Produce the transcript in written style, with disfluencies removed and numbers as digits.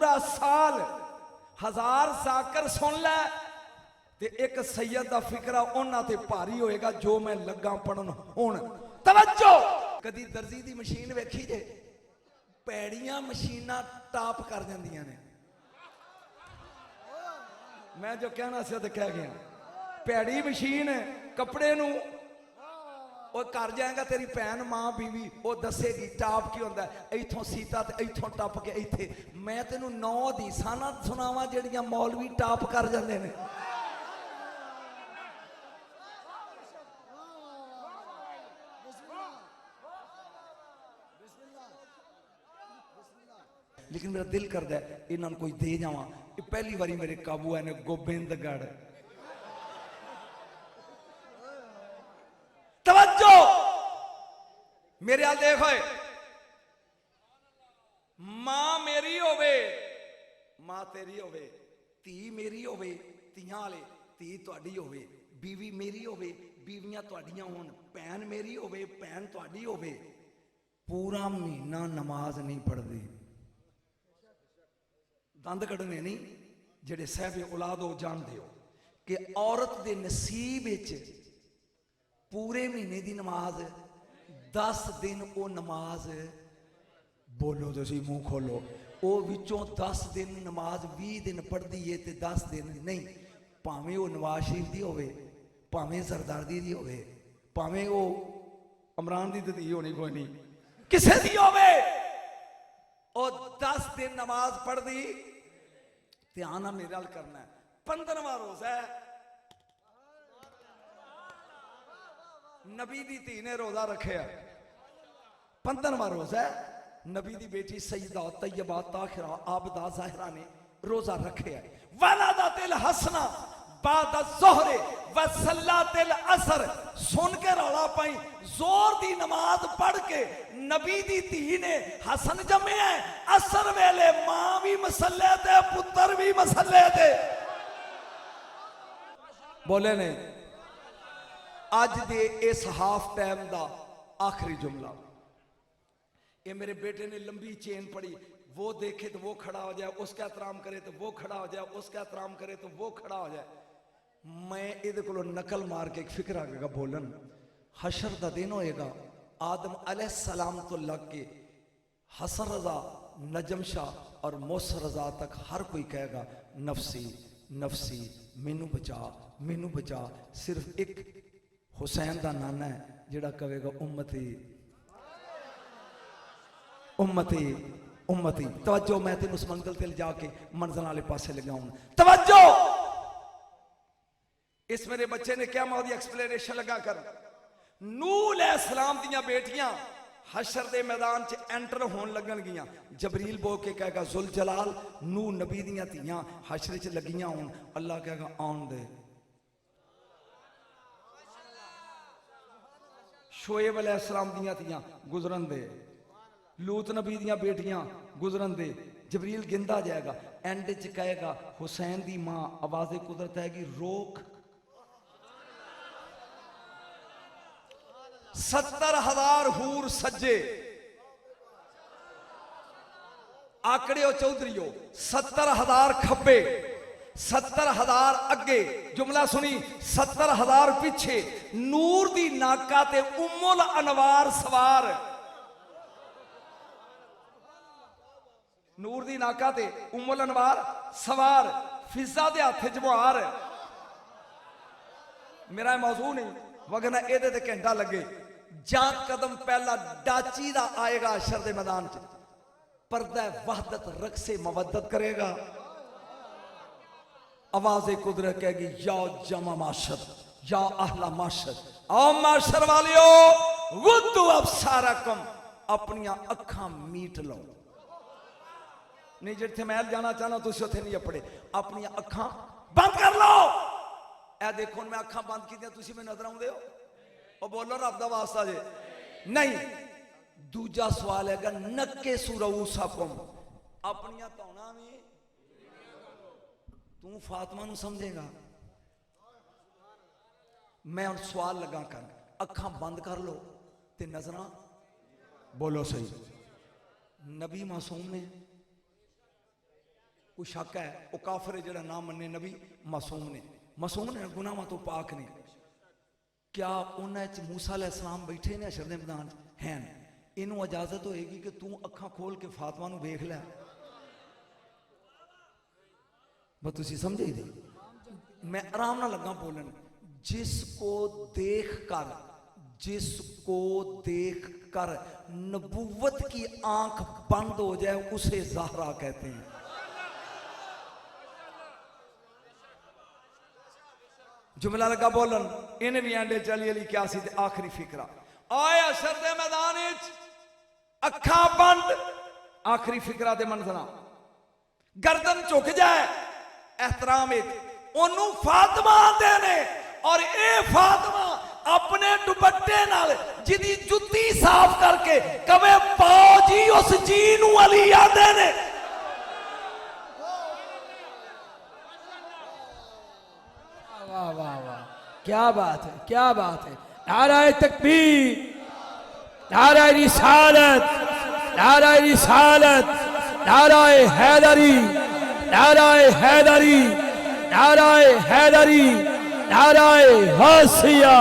पूरा साल 1000 जाकर सुन लै ते एक सैयद का फिकरा उन्हां ते भारी होएगा जो मैं लगा पढ़न हुण। तवज्जो, कदी दर्जी की मशीन वेखी जे? पैड़ियां मशीनां टाप कर जांदियां ने। मैं जो कहना सी तो कह गया। पैड़ी मशीन कपड़े नूं वो कर जाएगा, तेरी भैन मां बीवी वो दसेगी टाप की होंदा है, इथों सीता ते इथों टप के इत्थे। मैं तेनू 9 हदीसां ना सुनावां जेड़ियां मौलवी टाप कर जांदे ने। लेकिन मेरा दिल करता है इन्होंने कोई दे जावा। पहली बारी मेरे काबू आए ने गोबिंदगढ़। तवज्जो, मेरे हाल देखो, मां मेरी होवे मां तेरी होवे, धी मेरी होवे तियां वाले धी तुहाडी होवे, बीवी मेरी होवे बीवियां तुहाडियां होण, भैन मेरी होवे भैन तुहाडी होवे, पूरा महीना नमाज नहीं पढ़दी। दंद कढ़ने नहीं, जेड़े साहबे औलाद हो जानते हो कि औरत के नसीब पूरे महीने की नमाज 10 दिन वो नमाज, बोलो तुसी मुंह खोलो, वो विचों 10 दिन नमाज 20 दिन पढ़ती है तो 10 दिन नहीं। भावें वो नवाज शरीफ की होवे, भावें सरदारदी की होवे, भावें वो इमरान की धी होनी कोई नहीं, किसे दी होवे, वो 10 दिन नमाज पढ़ती। ध्यान मेरे हाल करना है। 15वां रोजा है, नबी दी धी ने रोजा रखे। 15वां रोजा है, नबी दी बेटी सईदा तैयबा ताहिरा आबदा ज़ाहिरा ने रोजा रखे। वलादतिल हसना बाद ज़ोहरे व सल्लातिल असर, सुन के रौला पाई, जोर दी नमाज पढ़ के नबी दी धी ने हसन जमे है। असर वेले मां भी मसले ते पुत्र भी मसले ते। बोले ने अज दे इस हाफ टाइम दा आखिरी जुमला, ये मेरे बेटे ने लंबी चेन पड़ी, वो देखे तो वो खड़ा हो जाए, उसका एहतराम करे तो वो खड़ा हो जाए, उसका एहतराम करे तो वो खड़ा हो जाए। मैं ये नकल मार के एक फिक्र आएगा बोलन। हशर का दिन होएगा, आदम अलैहिस्सलाम तो लग के हसन रजा, नजम शाह और मौसर रजा तक हर कोई कहेगा नफसी नफसी, मैनू बचा मैनू बचा। सिर्फ एक हुसैन का नाना है जिहड़ा कहेगा उम्मती उम्मती उम्मती। तवज्जो, मैं तेन उस मंजिल ते जाके मंजिल वाले पासे लगा हूं। तवज्जो, इस मेरे बच्चे ने क्या मौदी एक्सप्लेनेशन लगा कर। नूह अलैहिस्सलाम दियां बेटियां हशर दे मैदान च एंटर होने लगन गियां। जबरील बोल के कहेगा जुल जलाल, नूह नबी दियां धीयां हशर च लगियां होन। अल्लाह कहेगा आउन दे। शोएब अलैहिस्सलाम दियां धीयां गुजरन दे, लूत नबी दियां बेटियां गुजरन दे। जबरील गिनदा जाएगा, एंड च कहेगा हुसैन दी मां आवाज़े कुदरत हैगी रोक। 70,000 हूर सज्जे, आकड़े हो चौधरीओ, 70,000 खब्बे, 70,000 अगे। जुमला सुनी, 70,000 पिछे। नूर दी नाका ते उम्मुल अनवार सवार, नूर दी नाका ते उम्मुल अनवार सवार, फिजा दे हाथ च मुहार। मेरा मौजू नहीं वगना एदे ते घंटा लगे। जा कदम पहला डाची दा आएगा अशर दे मैदान च, पर्दा वहदत रक्से मवद्दत करेगा। आवाज़े कुदरत कहेगी या जमा माशर या अहला माशर, आओ माशर वालियो गुद्दू अबसारकुम, अपनियां अखां मीट लो। नहीं जिथे मैं जाना चाहना तुम उथे नहीं अपने, अपनी अखां बंद कर लो। ए देखो मैं अखां बंद की तुम मैं नजर आउंदे हो? और बोलो रब दा वास्ता जे नहीं। दूजा सवाल है नक्के सुरूसाकुम, अपनियां धौना भी तू फातिमा नू समझेगा। मैं हुण सवाल लगा कर, अखां बंद कर लो ते नजरां बोलो सही। नबी मासूम ने कोई शक है वो काफिर है जड़ा ना मन्ने नबी मासूम ने गुनाहों तो पाक ने क्या उन्हें मूसा अलैहिस्सलाम बैठे ने हशर दे मैदान हैं इनू इजाजत होएगी कि तू अखा खोल के फातिमा नू वेख लै बस तुसी समझे ही नहीं मैं आराम ना लगा बोलन जिसको देख कर नबूवत की आंख बंद हो जाए उसे ज़हरा कहते हैं। जुमला लगा बोलन इन्हें भी आंडे चली अली क्या सी आखिरी फिक्रा आया हशर दे मैदान अखा बंद आखिरी फिक्रा दे मंजरा गर्दन झुक जाए एहतराम ओनू फातिमा आंदे ने और ए फातिमा अपने दुपट्टे नाल जिदी जुत्ती साफ करके कवे पाओ जी उस जी नू अली आंदे ने। वाह वाह वाह क्या बात है क्या बात है। नाराए तकबीर नाराए रिसालत नाराए रिसालत नाराए हैदरी नाराए हैदरी नाराए हैदरी नाराए हसिया।